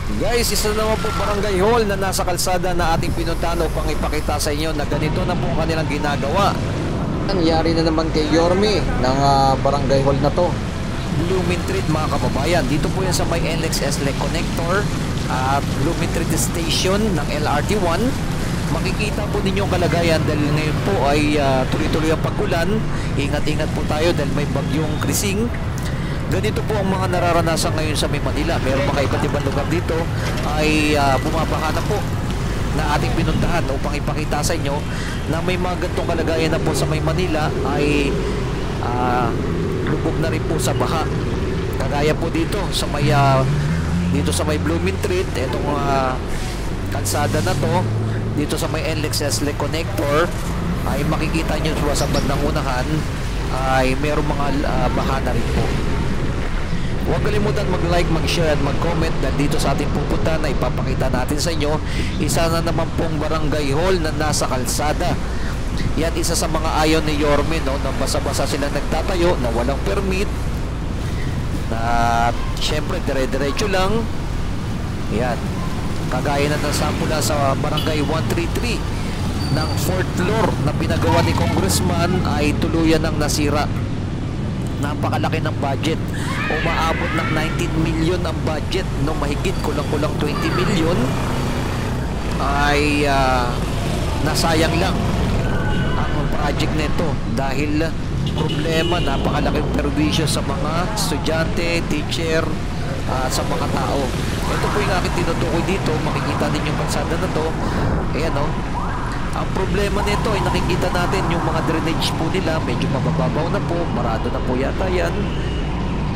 Guys, isa na naman po barangay hall na nasa kalsada na ating pinuntahan upang ipakita sa inyo na ganito na po kanilang ginagawa. Nangyari na naman kay Yorme ng barangay hall na to. Blooming Street mga kababayan. Dito po yan sa may LXS Lake Connector at Blooming Street Station ng LRT1. Makikita po ninyo ang kalagayan dahil ngayon po ay tuloy-tuloy ang pag-ulan. Ingat-ingat po tayo dahil may bagyong Krising. Ganito po ang mga nararanasan ngayon sa May Manila. Meron mga iba't ibang lugar dito ay bumabaha na po na ating pinuntahan upang ipakita sa inyo na may mga ganitong kalagayan na po sa May Manila ay lubog na rin po sa baha. Kagaya po dito sa may Blooming Street, itong kalsada na to, dito sa may LXS Lake Connector ay makikita nyo sa bandang unahan ay merong mga baha na rin po. Huwag kalimutan mag-like, mag-share at mag-comment dahil dito sa ating pupunta na ipapakita natin sa inyo isa na naman pong barangay hall na nasa kalsada. Yan isa sa mga ayaw ni Yorme, no, na basa-basa sila nagtatayo na walang permit na syempre dire-diretso lang. Yan, kagaya na nasamula sa barangay 133 ng 4th floor na pinagawa ni Congressman ay tuluyan ng nasira. Napakalaki ng budget, umaabot ng 19 million ang budget, no, mahigit kulang-kulang 20 million ay nasayang lang ang project nito dahil problema, napakalaking perwisyo sa mga estudyante, teacher, sa mga tao. Ito po yung aking tinutukoy dito, makikita din yung kalsada na to. Ayan, no. Ang problema nito ay nakikita natin yung mga drainage po nila, medyo mabababaw na po, marado na po yata yan.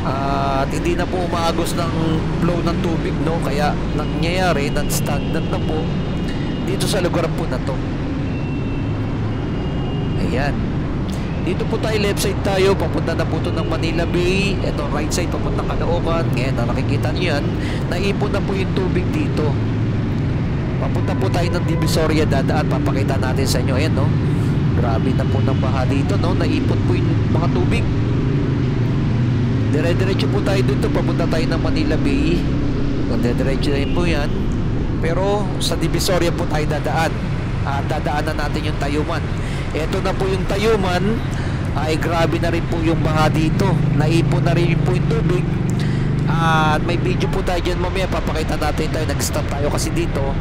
At hindi na po umaagos ng flow ng tubig, no? Kaya nangyayari, non-stagnant na po dito sa lugar po na to. Ayan. Dito po tayo, left side tayo, papunta na po ito ng Manila Bay. Ito right side, papunta Caloocan. Ngayon, nakikita nyo yan, naipon na po yung tubig dito. Papunta po tayo ng Divisoria, dadaan, papakita natin sa inyo. Ayan, no? Grabe na po ng baha dito, no? Naipon po yung mga tubig. Dire-diretso po tayo dito, papunta tayo ng Manila Bay. Dire-diretso na po yan. Pero sa Divisoria po tayo dadaan. Dadaanan natin yung Tayuman. Ito na po yung Tayuman. Ay grabe na rin po yung baha dito. Naipon na rin po yung tubig. At may video po tayo dyan mamaya, papakita natin tayo. Nag-stop tayo kasi dito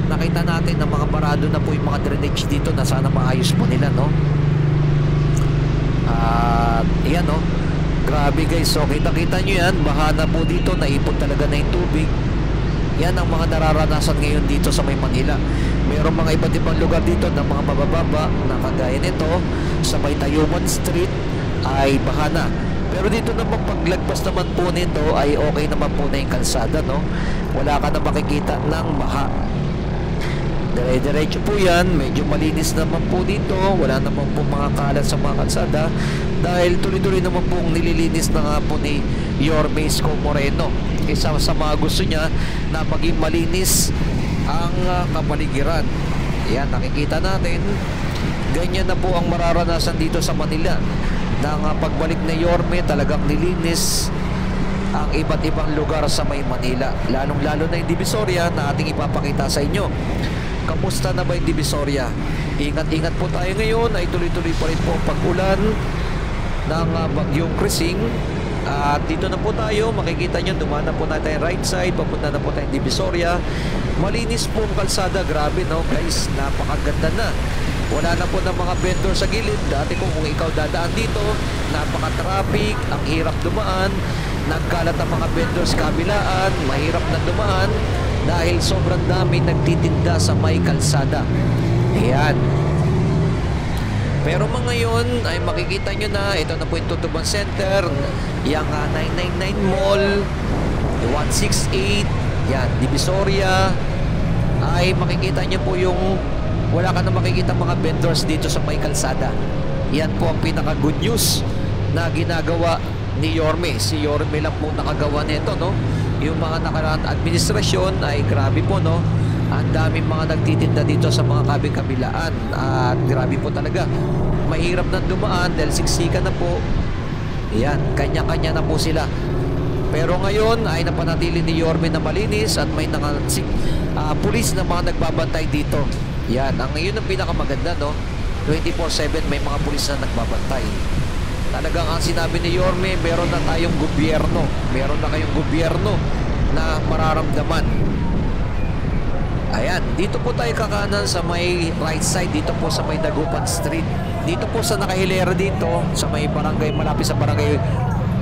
nakita natin na mga barado na po yung mga drainage dito na sana maayos po nila, no? At ayan, no? Grabe guys, so kita-kita nyo yan, baha na po dito, naipon talaga na yung tubig. Yan ang mga nararanasan ngayon dito sa May Manila. Mayroong mga iba't ibang lugar dito na mga mabababa na kagaya nito sa may Tayuman Street ay baha na. Pero dito naman paglagpas naman po nito ay okay naman po na yung kalsada, no? Wala ka na makikita ng baha. Dire-diretso po yan, medyo malinis naman po dito, wala naman po mga kalat sa mga kalsada dahil tuloy-tuloy naman pong nililinis na nga po ni Yorme Isko Moreno. Isa sa mga gusto niya na maging malinis ang kapaligiran. Yan, nakikita natin, ganyan na po ang mararanasan dito sa Manila. Nang pagbalik na Yorme, talagang nilinis ang iba't ibang lugar sa May Manila, lalong-lalo na yung Divisoria na ating ipapakita sa inyo. Kamusta na ba yung Divisoria? Ingat-ingat po tayo ngayon, ay tuloy-tuloy pa rin po ang pag-ulan ng bagyong Krising. At dito na po tayo, makikita nyo, dumaan na po natin right side, papunta na po tayo Divisoria. Malinis po ang kalsada, grabe, no guys, napakaganda na. Wala na po ng mga vendor sa gilid. Dati kung ikaw dadaan dito, napaka-traffic, ang hirap dumaan, nagkalat ang mga vendors kabilaan, mahirap na dumaan dahil sobrang dami nagtitinda sa may kalsada. Ayan. Pero mga ngayon ay makikita nyo na, ito na po yung Tutuban Center, yung 999 Mall, 168, yan, Divisoria, ay makikita nyo po yung wala ka na makikita mga vendors dito sa may kalsada. Yan po ang pinaka good news na ginagawa ni Yorme. Si Yorme lang po nakagawa nito, no? Yung mga nakaraan administrasyon ay grabe po, no? Ang daming mga nagtitinda dito sa mga kabing-kabilaan at grabe po talaga. Mahirap na dumaan dahil siksikan na po. Yan, kanya-kanya na po sila. Pero ngayon ay napanatili ni Yorme na malinis at may pulis na mga nagbabantay dito. Yan, yun ang pinakamaganda, no? 24/7 may mga pulis na nagbabantay. Talagang ang sinabi ni Yorme, meron na tayong gobyerno. Meron na kayong gobyerno na mararamdaman. Ayan, dito po tayo kakanan sa may right side, dito po sa may Dagupan Street. Dito po sa nakahilera dito, sa may barangay, malapit sa barangay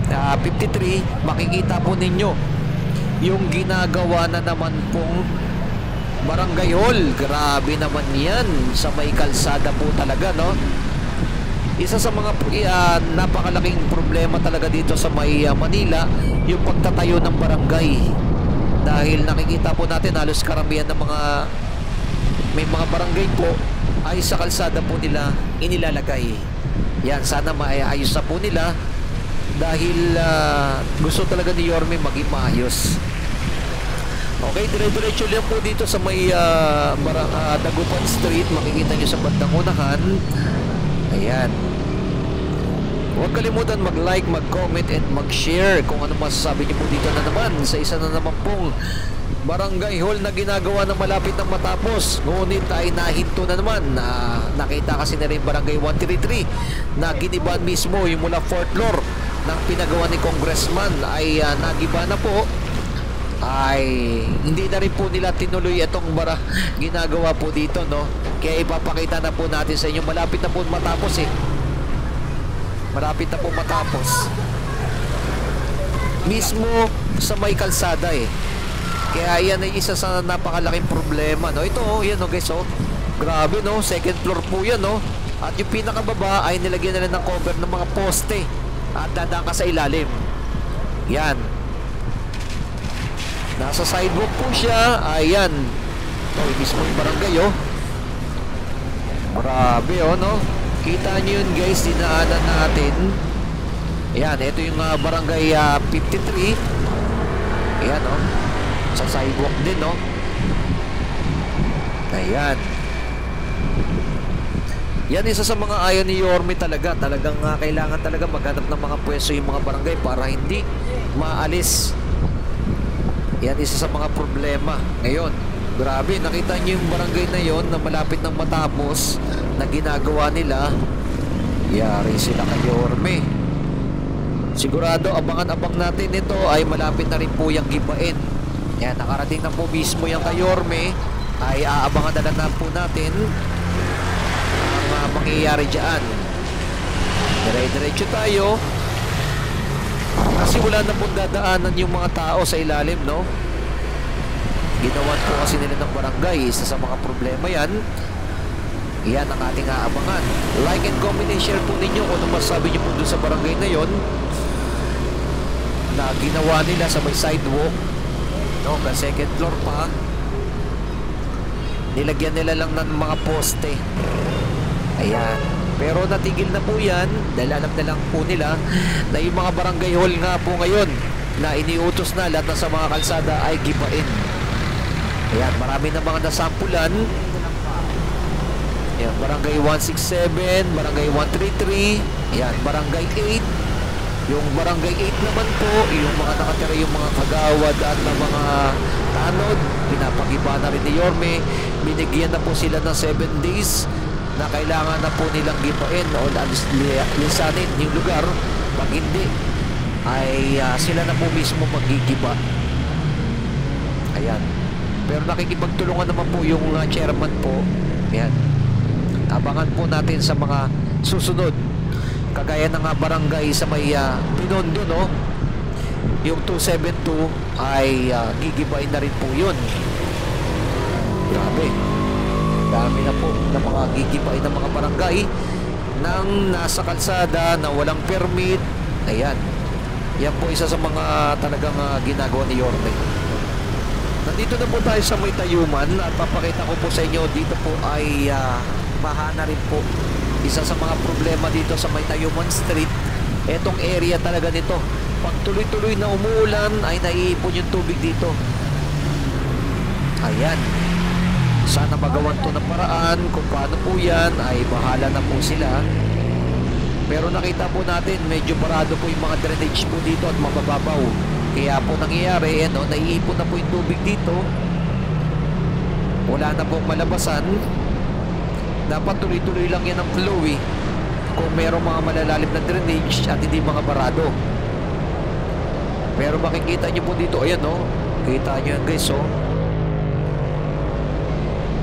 53, makikita po ninyo yung ginagawa na naman pong barangay hall. Grabe naman yan, sa may kalsada po talaga, no? Isa sa mga napakalaking problema talaga dito sa may Manila, yung pagtatayo ng barangay. Dahil nakikita po natin halos karamihan ng may mga barangay po ay sa kalsada po nila inilalagay. Yan, sana maayos na po nila dahil gusto talaga ni Yorme maging maayos. Okay, dire-diretso lang po dito sa may Dagupan Street. Makikita nyo sa bandang unahan. Ayan. Huwag kalimutan mag-like, mag-comment, and mag-share kung ano masasabi niyo po dito na naman sa isa na naman pong barangay hall na ginagawa na malapit ng matapos. Ngunit ay nahinto na naman. Nakita kasi na rin barangay 133 na giniban mismo yung mula 4th floor ng pinagawa ni Congressman ay nagiba na po. Ay hindi na rin po nila tinuloy itong ginagawa po dito, no? Kaya ipapakita na po natin sa inyo, malapit na po matapos malapit na po matapos mismo sa may kalsada kaya yan ay isa sa napakalaking problema, no? Ito yan, no, guys, grabe, no? 2nd floor po yan, no? At yung pinakababa ay nilagyan nila ng cover ng mga poste at dadaan ka sa ilalim. Yan, nasa sidewalk po siya. Ayan, mismo yung barangay, grabe, no? Kita nyo yun, guys, dinaanan natin. Ayan, ito yung barangay 53. Ayan, sa sidewalk din, ayan. Yan isa sa mga ayaw ni Yorme talaga. Talagang kailangan talaga maghanap ng mga pwesto yung mga barangay para hindi maalis. Yan isa sa mga problema ngayon. Grabe, nakita nyo yung barangay na yon na malapit ng matapos na ginagawa nila. Yari sila kay Yorme. Sigurado abangan-abang natin ito ay malapit na rin po yung gibain. Yan, nakarating na po mismo yung kay Yorme. Ay aabangan na lang po natin ang mangyayari dyan. Dire-diretso tayo kasi wala na pong dadaanan yung mga tao sa ilalim, no? Ginawan po kasi nila ng barangay. Isa sa mga problema yan. Yan ang ating aabangan. Like and comment and share po ninyo kung ano masasabi nyo po dun sa barangay na yon na ginawa nila sa may sidewalk, no? Kasi 2nd floor pa, nilagyan nila lang ng mga poste. Ayan, pero natigil na po yan dahil alam na lang po nila na yung mga barangay hall nga po ngayon na iniutos na lahat na sa mga kalsada ay gibain. Ayan, marami na mga nasampulan. Ayan, barangay 167, barangay 133, ayan, barangay 8. Yung barangay 8 naman po, yung mga nakatira, yung mga kagawad at ng mga tanod, pinapagiba na rin ni Yorme. Binigyan na po sila ng 7 days na kailangan na po nilang gibain o lisanin yung lugar. Pag hindi, ay sila na po mismo magigiba. Ayan. Pero nakikipagtulungan naman po yung chairman po. Ayan. Abangan po natin sa mga susunod. Kagaya ng barangay sa may Binondo, no? Yung 272 ay gigibain na rin po yun. Grabe. Dami na po ng mga gigibain ng mga barangay nang nasa kalsada na walang permit. Ayan. Yan po isa sa mga talagang ginagawa ni Yorme. Nandito na po tayo sa may Tayuman at papakita ko po sa inyo dito po ay mahana rin po. Isa sa mga problema dito sa may Tayuman Street, etong area talaga nito. Pag tuloy-tuloy na umuulan ay naiipon yung tubig dito. Ayan. Sana magawan to ng paraan. Kung paano po yan ay bahala na po sila. Pero nakita po natin medyo parado po yung mga drainage po dito at mabababaw. Kaya po nangyayari, naiipon na po yung tubig dito. Wala na pong malabasan. Dapat tuloy-tuloy lang yan ang flow kung merong mga malalalim na drainage at hindi mga barado. Pero makikita nyo po dito, ayan kita nyo yan guys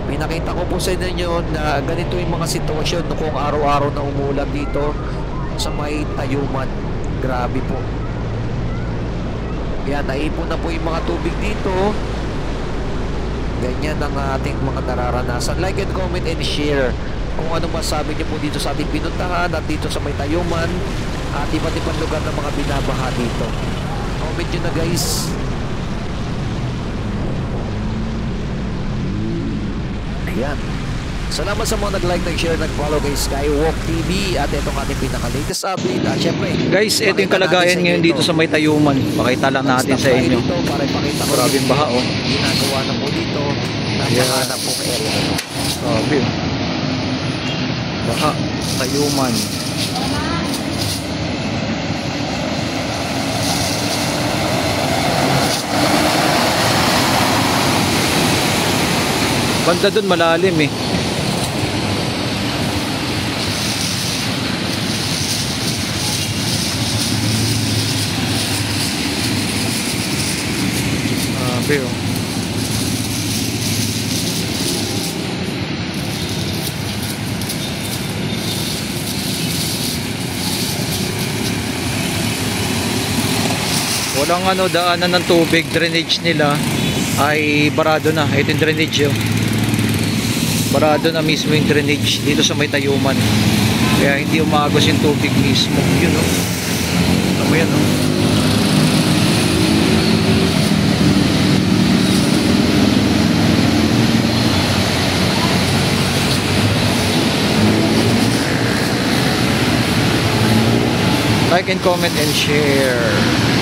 pinakita ko po sa inyo na ganito yung mga sitwasyon kung araw-araw na umulan dito sa may Tayuman. Grabe po. Yan, naipon na po yung mga tubig dito. Ganyan ang ating mga nararanasan. Like and comment and share kung ano masabi niyo po dito sa ating pinuntahan at dito sa may Tayuman at iba't ibang lugar ng mga binabaha dito. Comment nyo na guys. Ayan. Salamat sa mga nag-like, nag-share, nag-follow kay Skywalk TV at itong ating pinaka-latest update. At syempre, guys, ito yung kalagayan ngayon dito sa may Tayuman. Pakita lang natin sa inyo. Grabing baha ginagawa na po dito. Nabaha na po area. Grabe baha, Tayuman. Banda dun malalim Grabe walang daanan ng tubig, drainage nila ay barado na. Ito yung drainage barado na mismo yung drainage dito sa may Tayuman, kaya hindi umagos yung tubig mismo. Yun tama yan like and comment and share.